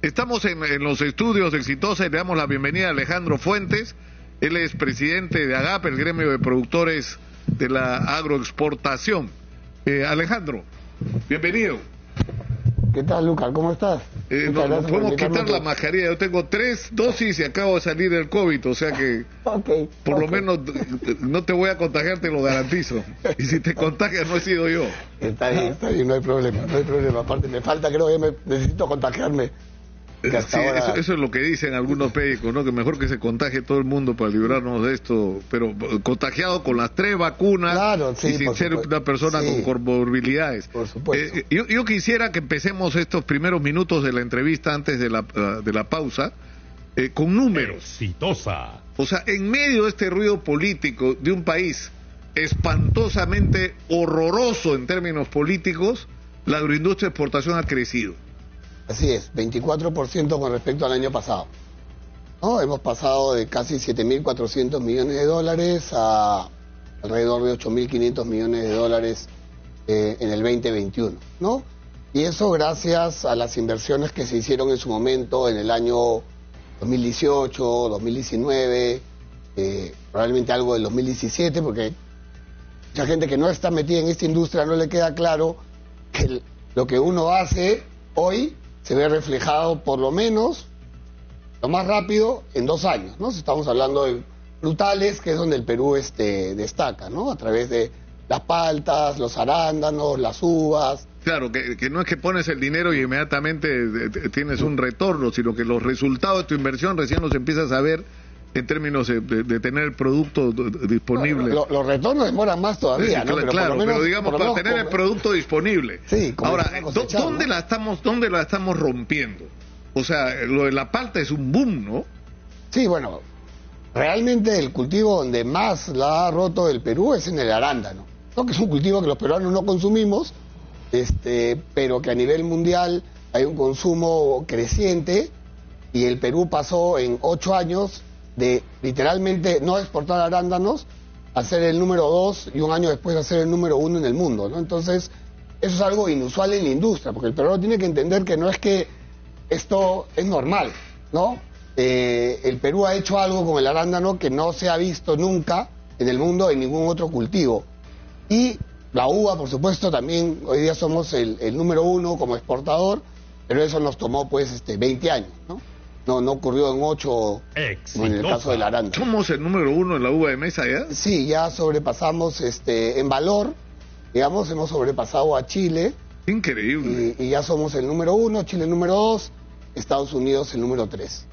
Estamos en los estudios de Exitosa y le damos la bienvenida a Alejandro Fuentes. Él es presidente de AGAP, el gremio de productores de la agroexportación. Alejandro, bienvenido. ¿Qué tal, Lucas? ¿Cómo estás? Nos podemos quitar la mascarilla. Yo tengo 3 dosis y acabo de salir del COVID, o sea que por lo menos no te voy a contagiar, te lo garantizo. Y si te contagias no he sido yo. Está bien, no hay problema, no hay problema. Aparte me falta, creo que necesito contagiarme. Sí, eso es lo que dicen algunos médicos, ¿no? Que mejor que se contagie todo el mundo para librarnos de esto, pero contagiado con las 3 vacunas, claro, sí, y sin ser una persona con comorbilidades. Por supuesto. Yo quisiera que empecemos estos primeros minutos de la entrevista antes de la pausa con números. Exitosa. O sea, en medio de este ruido político de un país espantosamente horroroso en términos políticos, la agroindustria de exportación ha crecido. Así es, 24% con respecto al año pasado. ¿No? Hemos pasado de casi 7.400 millones de dólares a alrededor de 8.500 millones de dólares en el 2021, ¿no? Y eso gracias a las inversiones que se hicieron en su momento en el año 2018, 2019, probablemente algo del 2017, porque mucha gente que no está metida en esta industria no le queda claro que lo que uno hace hoy se ve reflejado por lo menos, lo más rápido, en 2 años, ¿no? Estamos hablando de frutales, que es donde el Perú destaca, ¿no? A través de las paltas, los arándanos, las uvas. Claro, que no es que pones el dinero y inmediatamente tienes un retorno, sino que los resultados de tu inversión recién los empiezas a ver en términos de tener el producto disponible. Los retornos demoran más todavía, ¿no? Claro, pero digamos, para tener el producto disponible. Sí, ahora, ¿dónde la estamos rompiendo? O sea, lo de la palta es un boom, ¿no? Sí, bueno, realmente el cultivo donde más la ha roto el Perú es en el arándano, ¿no? Que es un cultivo que los peruanos no consumimos, pero que a nivel mundial hay un consumo creciente, y el Perú pasó en 8 años de literalmente no exportar arándanos a ser el número 2 y un año después a ser el número 1 en el mundo, ¿no? Entonces, eso es algo inusual en la industria, porque el peruano tiene que entender que no es que esto es normal, ¿no? El Perú ha hecho algo con el arándano que no se ha visto nunca en el mundo en ningún otro cultivo. Y la uva, por supuesto, también hoy día somos el número 1 como exportador, pero eso nos tomó pues 20 años, ¿no? No ocurrió en 8, como en el caso del arándano. ¿Somos el número 1 en la uva de mesa ya? Sí, ya sobrepasamos en valor, digamos, hemos sobrepasado a Chile. Increíble. Y ya somos el número 1, Chile el número 2, Estados Unidos el número 3.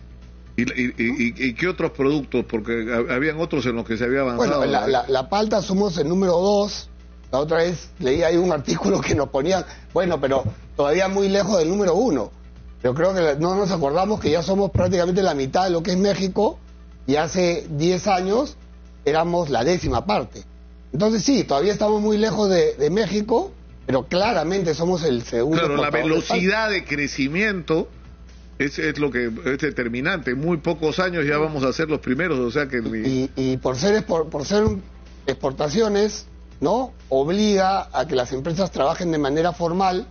¿Y qué otros productos? Porque habían otros en los que se había avanzado. Bueno, la palta somos el número 2. La otra vez leí ahí un artículo que nos ponían, bueno, pero todavía muy lejos del número 1. Yo creo que no nos acordamos que ya somos prácticamente la mitad de lo que es México, y hace 10 años éramos la 10ª parte. Entonces sí, todavía estamos muy lejos de México, pero claramente somos el segundo. Claro, la velocidad de crecimiento es lo que es determinante. En muy pocos años ya vamos a ser los primeros, o sea que... Y por ser exportaciones, ¿no? Obliga a que las empresas trabajen de manera formal,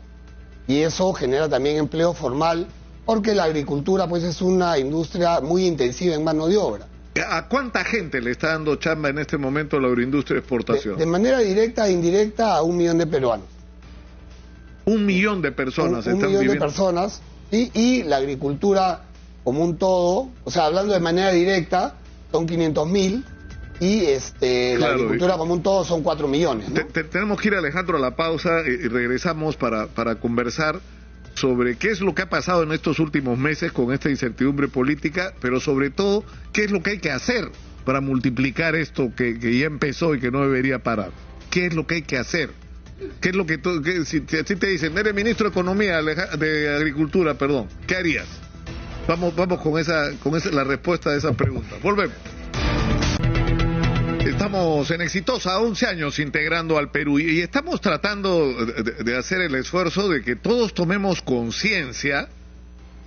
y eso genera también empleo formal, porque la agricultura pues es una industria muy intensiva en mano de obra. ¿A cuánta gente le está dando chamba en este momento la agroindustria de exportación? De manera directa e indirecta a 1 millón de peruanos. 1 millón de personas están viviendo. 1 millón de personas, y la agricultura como un todo, o sea, hablando de manera directa, son 500.000, y la agricultura como un todo son 4 millones, ¿no? Tenemos que ir, Alejandro, a la pausa y regresamos para conversar sobre qué es lo que ha pasado en estos últimos meses con esta incertidumbre política, pero sobre todo, qué es lo que hay que hacer para multiplicar esto que ya empezó y que no debería parar. ¿Qué es lo que hay que hacer? ¿Qué es lo que si así te dicen, eres ministro de Economía, de Agricultura, perdón, ¿qué harías? Vamos con esa la respuesta de esa pregunta. Volvemos. Estamos en Exitosa, 11 años integrando al Perú, y estamos tratando de hacer el esfuerzo de que todos tomemos conciencia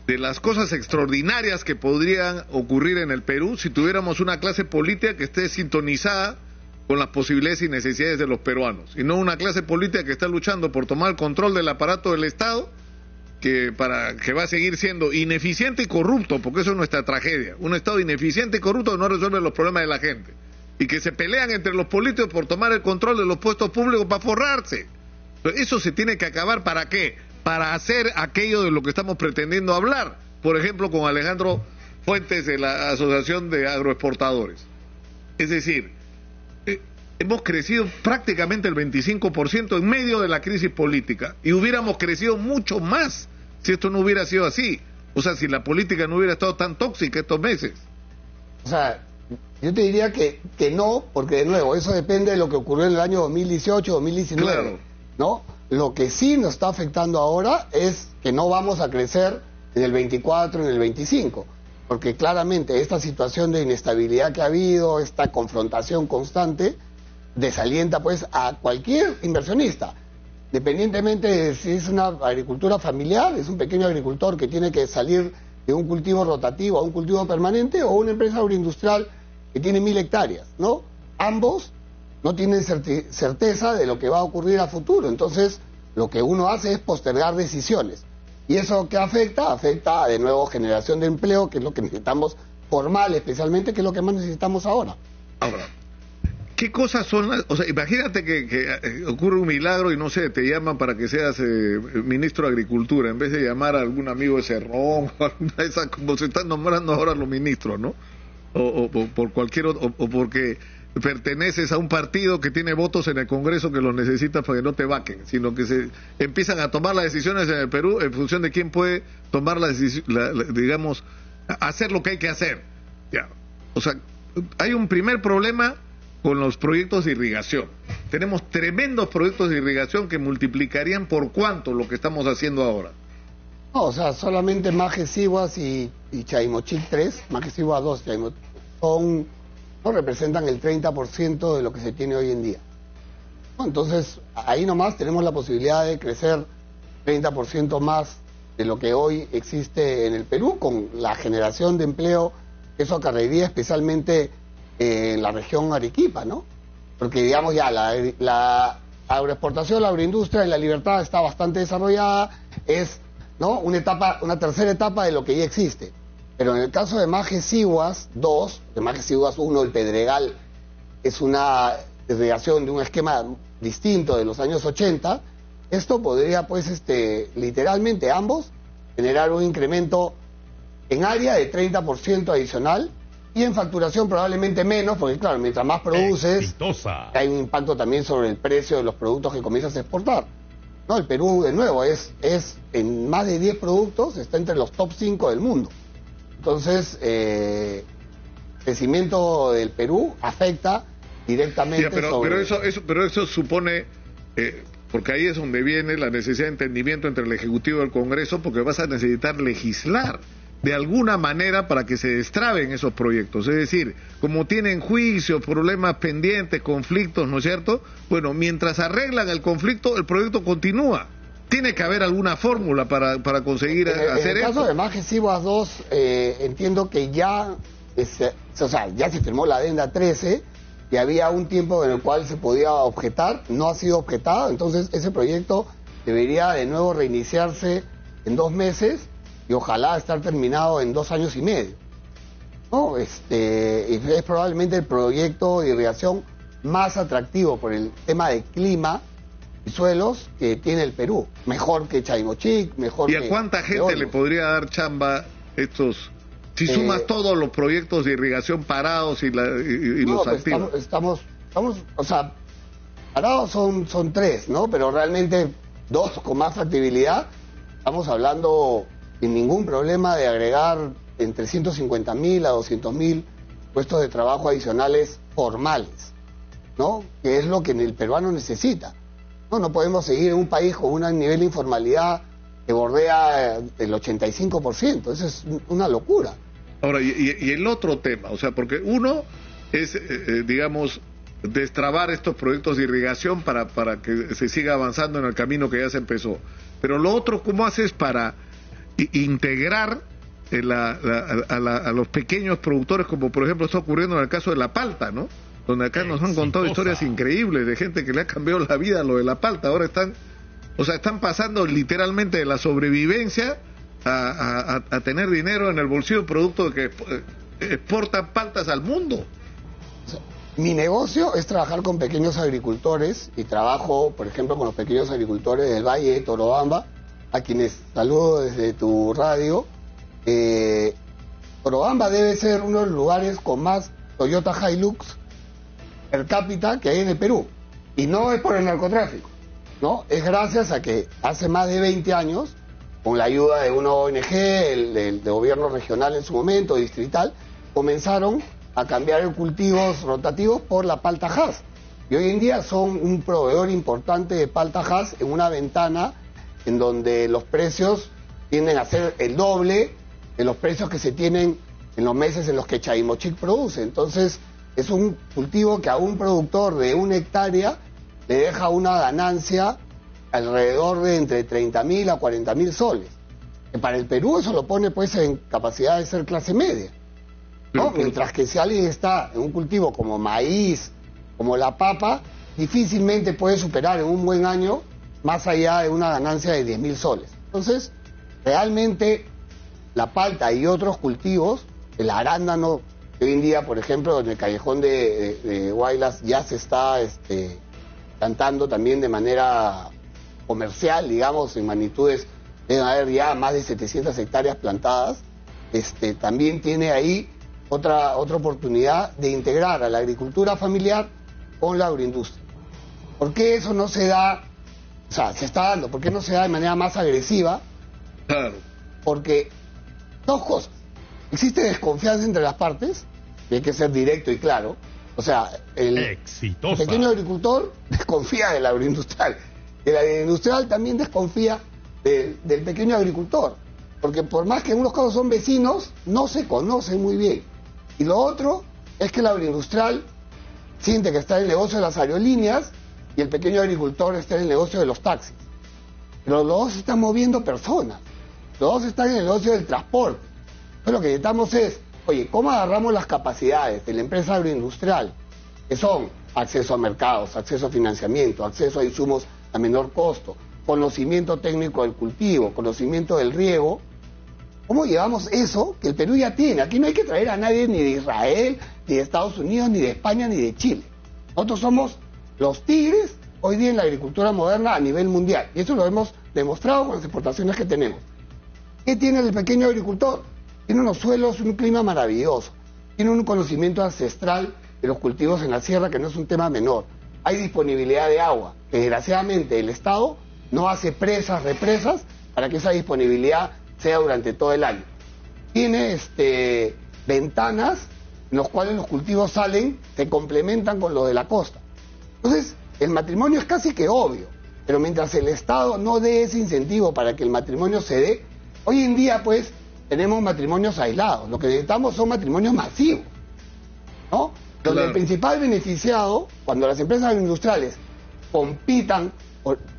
de las cosas extraordinarias que podrían ocurrir en el Perú si tuviéramos una clase política que esté sintonizada con las posibilidades y necesidades de los peruanos, y no una clase política que está luchando por tomar el control del aparato del Estado que va a seguir siendo ineficiente y corrupto, porque eso es nuestra tragedia, un Estado ineficiente y corrupto que no resuelve los problemas de la gente, y que se pelean entre los políticos por tomar el control de los puestos públicos para forrarse. Eso se tiene que acabar. ¿Para qué? Para hacer aquello de lo que estamos pretendiendo hablar, por ejemplo con Alejandro Fuentes de la Asociación de Agroexportadores. Es decir, hemos crecido prácticamente el 25% en medio de la crisis política, y hubiéramos crecido mucho más si esto no hubiera sido así. O sea, si la política no hubiera estado tan tóxica estos meses. O sea, yo te diría que no, porque de nuevo, eso depende de lo que ocurrió en el año 2018, 2019. Claro. ¿No? Lo que sí nos está afectando ahora es que no vamos a crecer en el 24, en el 25. Porque claramente esta situación de inestabilidad que ha habido, esta confrontación constante, desalienta pues a cualquier inversionista, independientemente de si es una agricultura familiar, es un pequeño agricultor que tiene que salir de un cultivo rotativo a un cultivo permanente, o una empresa agroindustrial que tiene 1000 hectáreas, ¿no? Ambos no tienen certeza de lo que va a ocurrir a futuro, entonces lo que uno hace es postergar decisiones. ¿Y eso qué afecta? Afecta de nuevo generación de empleo, que es lo que necesitamos, formal especialmente, que es lo que más necesitamos ahora. Ahora, ¿qué cosas son las...? O sea, imagínate que ocurre un milagro y no sé, te llaman para que seas ministro de Agricultura, en vez de llamar a algún amigo de Cerrón o alguna de esas, como se están nombrando ahora los ministros, ¿no? O por cualquier otro, o porque perteneces a un partido que tiene votos en el Congreso que los necesitas para que no te vaquen, sino que se empiezan a tomar las decisiones en el Perú en función de quién puede tomar digamos, hacer lo que hay que hacer. Ya. O sea, hay un primer problema con los proyectos de irrigación. Tenemos tremendos proyectos de irrigación que multiplicarían por cuánto lo que estamos haciendo ahora. No, o sea, solamente Majes Siguas y Chaimochic 3, Majes Siguas 2, no representan el 30% de lo que se tiene hoy en día. ¿No? Entonces, ahí nomás tenemos la posibilidad de crecer 30% más de lo que hoy existe en el Perú, con la generación de empleo que eso acarrearía especialmente en la región Arequipa, ¿no? Porque, digamos, ya la agroexportación, la agroindustria en La Libertad está bastante desarrollada, es, ¿no?, una tercera etapa de lo que ya existe. Pero en el caso de Majes Siguas 2, de Majes Siguas 1, el Pedregal es una irrigación de un esquema distinto de los años 80, esto podría, pues, literalmente ambos generar un incremento en área de 30% adicional, y en facturación probablemente menos, porque claro, mientras más produces, hay un impacto también sobre el precio de los productos que comienzas a exportar. No, el Perú, de nuevo, es en más de 10 productos, está entre los top 5 del mundo. Entonces, el crecimiento del Perú afecta directamente pero eso supone, porque ahí es donde viene la necesidad de entendimiento entre el Ejecutivo y el Congreso, porque vas a necesitar legislar de alguna manera para que se destraben esos proyectos. Es decir, como tienen juicios, problemas pendientes, conflictos, ¿no es cierto? Bueno, mientras arreglan el conflicto, el proyecto continúa. Tiene que haber alguna fórmula para conseguir hacer eso. En el caso de Majes Siguas 2, entiendo que ya se firmó la adenda 13 y había un tiempo en el cual se podía objetar, no ha sido objetado, entonces ese proyecto debería de nuevo reiniciarse en 2 meses y ojalá estar terminado en 2 años y medio. ¿No? Es probablemente el proyecto de irrigación más atractivo por el tema de clima y suelos que tiene el Perú. Mejor que Chaimochic, mejor que... ¿Y a cuánta gente le podría dar chamba estos, si sumas todos los proyectos de irrigación parados y los activos? Estamos, o sea, parados son 3, ¿no? Pero realmente 2 con más factibilidad. Estamos hablando sin ningún problema de agregar entre 150.000 a 200.000 puestos de trabajo adicionales formales, ¿no? Que es lo que el peruano necesita. No podemos seguir en un país con un nivel de informalidad que bordea el 85%. Eso es una locura. Ahora, y el otro tema, o sea, porque uno es, digamos, destrabar estos proyectos de irrigación para que se siga avanzando en el camino que ya se empezó. Pero lo otro, ¿cómo haces para integrar a los pequeños productores, como por ejemplo está ocurriendo en el caso de la palta, ¿no? Donde acá nos han contado historias increíbles de gente que le ha cambiado la vida a lo de la palta. Ahora están O sea, están pasando literalmente de la sobrevivencia a tener dinero en el bolsillo producto de que exportan paltas al mundo. Mi negocio es trabajar con pequeños agricultores y trabajo, por ejemplo, con los pequeños agricultores del Valle de Torobamba, a quienes saludo desde tu radio. Torobamba debe ser uno de los lugares con más Toyota Hilux per cápita que hay en el Perú. Y no es por el narcotráfico, ¿no? Es gracias a que hace más de 20 años, con la ayuda de una ONG, de gobierno regional en su momento, distrital, comenzaron a cambiar los cultivos rotativos por la palta Hass. Y hoy en día son un proveedor importante de palta Hass en una ventana en donde los precios tienden a ser el doble de los precios que se tienen en los meses en los que Chavimochic produce. Entonces, es un cultivo que a un productor de 1 hectárea le deja una ganancia alrededor de entre 30.000 a 40.000 soles. Que para el Perú eso lo pone pues en capacidad de ser clase media, ¿no? Mientras que si alguien está en un cultivo como maíz, como la papa, difícilmente puede superar en un buen año más allá de una ganancia de 10.000 soles. Entonces, realmente la palta y otros cultivos, el arándano, que hoy en día, por ejemplo, en el callejón de Huaylas ya se está plantando también de manera comercial, digamos, en magnitudes, deben haber ya más de 700 hectáreas plantadas. También tiene ahí otra oportunidad de integrar a la agricultura familiar con la agroindustria. ¿Por qué eso no se da? O sea, se está dando, ¿por qué no se da de manera más agresiva? Claro. Porque dos cosas. Existe desconfianza entre las partes, y hay que ser directo y claro. O sea, el pequeño agricultor desconfía del agroindustrial. El agroindustrial también desconfía del pequeño agricultor. Porque por más que en unos casos son vecinos, no se conocen muy bien. Y lo otro es que el agroindustrial siente que está en el negocio de las aerolíneas y el pequeño agricultor está en el negocio de los taxis. Pero los dos están moviendo personas. Los dos están en el negocio del transporte. Entonces lo que necesitamos es, oye, ¿cómo agarramos las capacidades de la empresa agroindustrial? Que son acceso a mercados, acceso a financiamiento, acceso a insumos a menor costo, conocimiento técnico del cultivo, conocimiento del riego. ¿Cómo llevamos eso que el Perú ya tiene? Aquí no hay que traer a nadie ni de Israel, ni de Estados Unidos, ni de España, ni de Chile. Nosotros somos los tigres hoy día en la agricultura moderna a nivel mundial. Y eso lo hemos demostrado con las exportaciones que tenemos. ¿Qué tiene el pequeño agricultor? Tiene unos suelos, un clima maravilloso. Tiene un conocimiento ancestral de los cultivos en la sierra que no es un tema menor. Hay disponibilidad de agua. Desgraciadamente el Estado no hace presas, represas, para que esa disponibilidad sea durante todo el año. Tiene ventanas en las cuales los cultivos salen, se complementan con los de la costa. Entonces, el matrimonio es casi que obvio, pero mientras el Estado no dé ese incentivo para que el matrimonio se dé, hoy en día, pues, tenemos matrimonios aislados. Lo que necesitamos son matrimonios masivos, ¿no? Donde Claro. el principal beneficiado, cuando las empresas agroindustriales compitan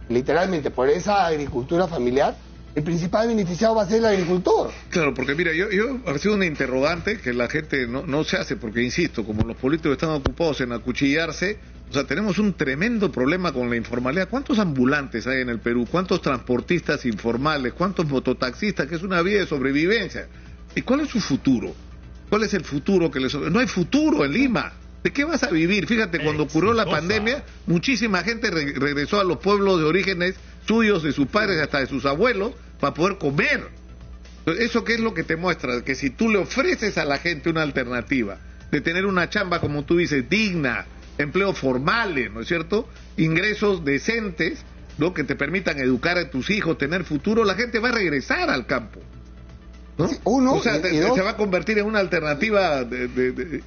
literalmente por esa agricultura familiar, el principal beneficiado va a ser el agricultor. Claro, porque mira, yo ha sido una interrogante que la gente no se hace, porque insisto, como los políticos están ocupados en acuchillarse, o sea, tenemos un tremendo problema con la informalidad. ¿Cuántos ambulantes hay en el Perú? ¿Cuántos transportistas informales? ¿Cuántos mototaxistas? Que es una vía de sobrevivencia. ¿Y cuál es su futuro? ¿Cuál es el futuro que les ofrece? No hay futuro en Lima. ¿De qué vas a vivir? Fíjate, cuando ocurrió la pandemia, muchísima gente regresó a los pueblos de orígenes suyos, de sus padres, hasta de sus abuelos, para poder comer. Entonces, ¿eso qué es lo que te muestra? Que si tú le ofreces a la gente una alternativa de tener una chamba, como tú dices, digna, empleos formales, ¿no es cierto? Ingresos decentes, ¿no? Que te permitan educar a tus hijos, tener futuro, la gente va a regresar al campo, ¿no? Sí, uno, o sea, y dos, se va a convertir en una alternativa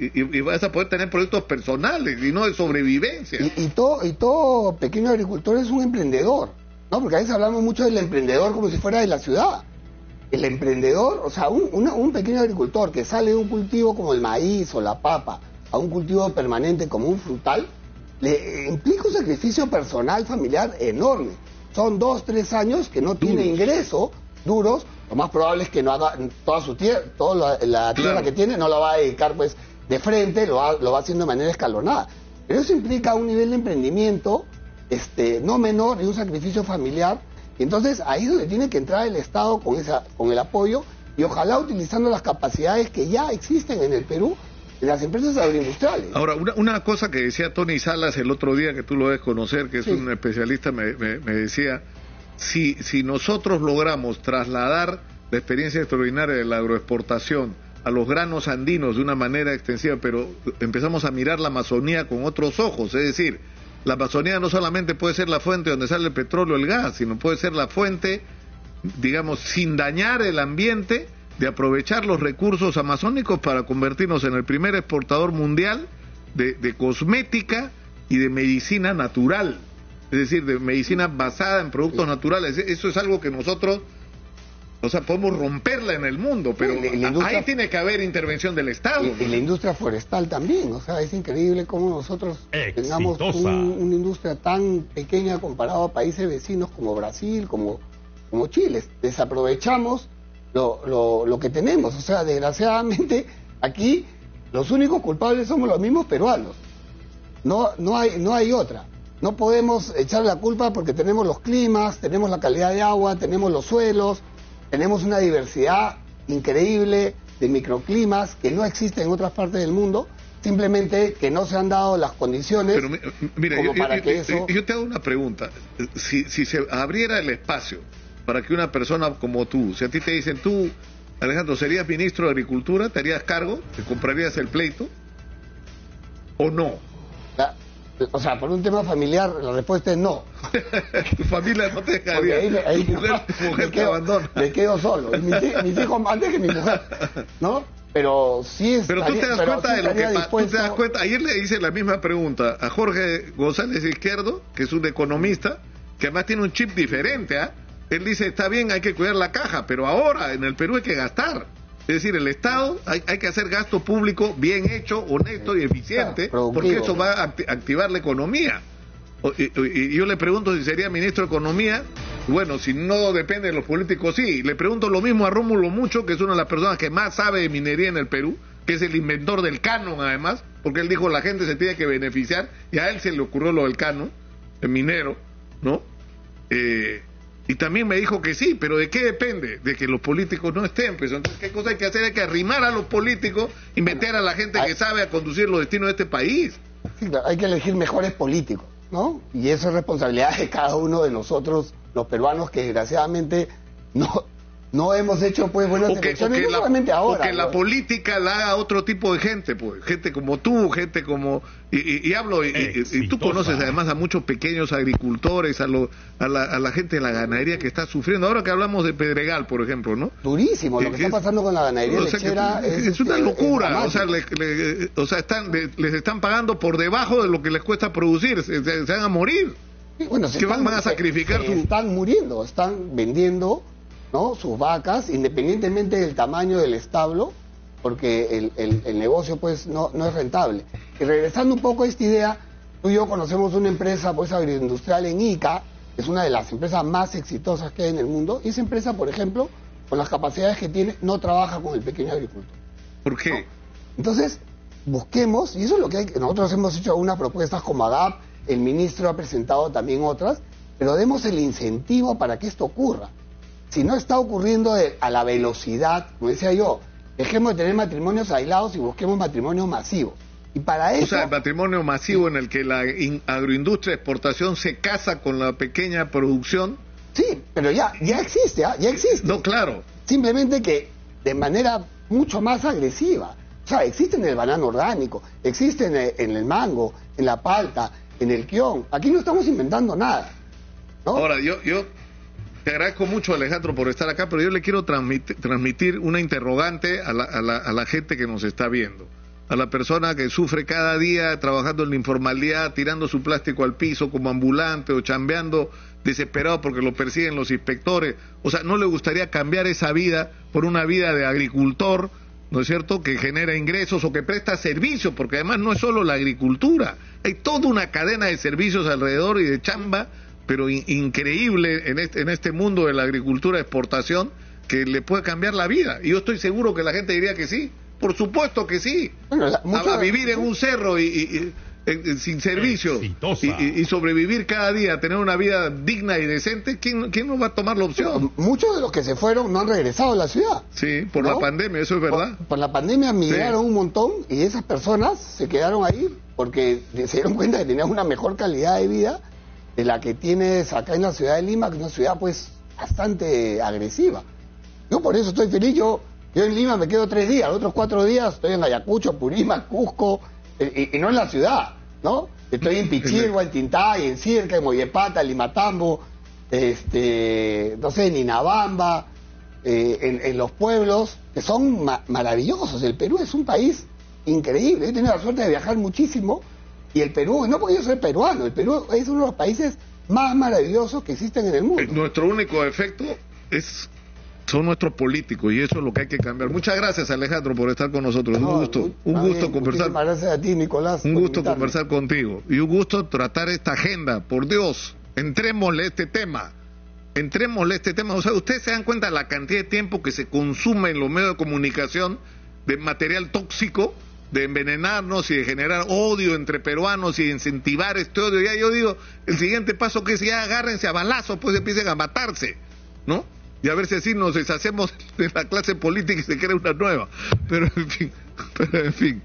y vas a poder tener proyectos personales y no de sobrevivencia. y todo pequeño agricultor es un emprendedor, ¿no? Porque a veces hablamos mucho del emprendedor como si fuera de la ciudad. El emprendedor, o sea, un pequeño agricultor que sale de un cultivo como el maíz o la papa a un cultivo permanente como un frutal, le implica un sacrificio personal, familiar enorme. Son 2, 3 años que no tiene ingreso, duros. Lo más probable es que no haga toda su tierra, toda la tierra que tiene, no la va a dedicar pues de frente, lo va haciendo de manera escalonada. Pero eso implica un nivel de emprendimiento no menor y un sacrificio familiar. Y entonces ahí es donde tiene que entrar el Estado con el apoyo y ojalá utilizando las capacidades que ya existen en el Perú, en las empresas agroindustriales. Ahora, una cosa que decía Tony Salas el otro día, que tú lo debes conocer, que es un especialista, me decía, si nosotros logramos trasladar la experiencia extraordinaria de la agroexportación a los granos andinos de una manera extensiva, pero empezamos a mirar la Amazonía con otros ojos, es decir, la Amazonía no solamente puede ser la fuente donde sale el petróleo o el gas, sino puede ser la fuente, digamos, sin dañar el ambiente, de aprovechar los recursos amazónicos para convertirnos en el primer exportador mundial de cosmética y de medicina natural, es decir, de medicina basada en productos naturales. Eso es algo que nosotros, o sea, podemos romperla en el mundo, pero ahí tiene que haber intervención del Estado. Y la industria forestal también, o sea, es increíble cómo nosotros tengamos una industria tan pequeña comparado a países vecinos como Brasil, como Chile. Desaprovechamos lo que tenemos, o sea, desgraciadamente aquí los únicos culpables somos los mismos peruanos. No hay otra. No podemos echar la culpa porque tenemos los climas, tenemos la calidad de agua, tenemos los suelos, tenemos una diversidad increíble de microclimas que no existe en otras partes del mundo, simplemente que no se han dado las condiciones. Pero mira, yo te hago una pregunta. Si se abriera el espacio para que una persona como tú, si a ti te dicen, tú, Alejandro, ¿serías ministro de Agricultura? ¿Te harías cargo? ¿Te comprarías el pleito? ¿O no? O sea, por un tema familiar, la respuesta es no. Tu familia no te dejaría. Ahí tu mujer te abandona. Me quedo solo. Mis hijos antes que mi mujer, ¿no? Pero sí es. Pero tú te das cuenta de lo que pasa. Tú te das cuenta. Ayer le hice la misma pregunta a Jorge González Izquierdo, que es un economista, que además tiene un chip diferente, ¿ah? Él dice, está bien, hay que cuidar la caja, pero ahora en el Perú hay que gastar. Es decir, el Estado, hay que hacer gasto público bien hecho, honesto y eficiente, porque eso va a activar la economía. Y yo le pregunto si sería ministro de Economía. Bueno, si no depende de los políticos, sí. Le pregunto lo mismo a Rómulo Mucho, que es una de las personas que más sabe de minería en el Perú, que es el inventor del canon, además, porque él dijo la gente se tiene que beneficiar, y a él se le ocurrió lo del canon, el minero, ¿no? Y también me dijo que sí, pero ¿de qué depende? De que los políticos no estén, pues. Entonces, ¿qué cosa hay que hacer? Hay que arrimar a los políticos y meter a la gente que sabe a conducir los destinos de este país. Sí, claro, hay que elegir mejores políticos, ¿no? Y eso es responsabilidad de cada uno de nosotros, los peruanos, que desgraciadamente no hemos hecho pues buenas elecciones, no solamente ahora. Porque la política la haga otro tipo de gente, pues, gente como tú, gente como... Y hablo, y tú conoces además a muchos pequeños agricultores, a la gente de la ganadería que está sufriendo. Ahora que hablamos de Pedregal, por ejemplo, ¿no? Durísimo, lo que está pasando con la ganadería lechera es una locura, les están pagando por debajo de lo que les cuesta producir, se van a morir. Sí, bueno, van a sacrificar están muriendo, están vendiendo, ¿no?, sus vacas, independientemente del tamaño del establo, porque el negocio pues no es rentable. Y regresando un poco a esta idea, tú y yo conocemos una empresa pues agroindustrial en Ica, que es una de las empresas más exitosas que hay en el mundo, y esa empresa, por ejemplo, con las capacidades que tiene, no trabaja con el pequeño agricultor. ¿Por qué? ¿No? Entonces, busquemos, y eso es lo que hay, nosotros hemos hecho algunas propuestas como AGAP, el ministro ha presentado también otras, pero demos el incentivo para que esto ocurra. Si no está ocurriendo a la velocidad, como decía yo, dejemos de tener matrimonios aislados y busquemos matrimonios masivos. Y para eso... O sea, el matrimonio masivo en el que la agroindustria de exportación se casa con la pequeña producción. Sí, pero ya existe, ya existe. No, claro. Simplemente que de manera mucho más agresiva. O sea, existe en el banano orgánico, existe en el mango, en la palta, en el quión. Aquí no estamos inventando nada, ¿no? Ahora, yo te agradezco mucho, Alejandro, por estar acá, pero yo le quiero transmitir una interrogante a la gente que nos está viendo. A la persona que sufre cada día trabajando en la informalidad, tirando su plástico al piso como ambulante o chambeando desesperado porque lo persiguen los inspectores. O sea, ¿no le gustaría cambiar esa vida por una vida de agricultor, ¿no es cierto?, que genera ingresos o que presta servicios? Porque además no es solo la agricultura, hay toda una cadena de servicios alrededor y de chamba, pero increíble en este mundo de la agricultura de exportación, que le puede cambiar la vida. Y yo estoy seguro que la gente diría que sí. Por supuesto que sí. Bueno, a vivir en un cerro y sin servicio y sobrevivir cada día, tener una vida digna y decente, ¿quién no va a tomar la opción? Muchos de los que se fueron no han regresado a la ciudad. Sí, por la pandemia, eso es verdad. Por la pandemia migraron un montón y esas personas se quedaron ahí porque se dieron cuenta que tenían una mejor calidad de vida de la que tienes acá en la ciudad de Lima, que es una ciudad pues bastante agresiva. Yo por eso estoy feliz. Yo en Lima me quedo 3 días, los otros 4 días estoy en Ayacucho, Purímac, Cusco, y no en la ciudad, ¿no? Estoy en Pichilgua, en Tintay, en Circa, en Mollepata, en Limatambo, no sé, en Inabamba, en los pueblos, que son maravillosos. El Perú es un país increíble. He tenido la suerte de viajar muchísimo, y el Perú, no porque yo soy peruano, el Perú es uno de los países más maravillosos que existen en el mundo. Nuestro único defecto son nuestros políticos, y eso es lo que hay que cambiar. Muchas gracias, Alejandro, por estar con nosotros. Un gusto conversar. Muchísimas gracias a ti, Nicolás. Un gusto conversar contigo y un gusto tratar esta agenda. Por Dios, entrémosle este tema. O sea, ustedes se dan cuenta de la cantidad de tiempo que se consume en los medios de comunicación de material tóxico, de envenenarnos y de generar odio entre peruanos y de incentivar este odio. Ya yo digo, el siguiente paso que es ya agárrense a balazos, pues empiecen a matarse, ¿no? Y a ver si así nos deshacemos de la clase política y se crea una nueva. Pero en fin.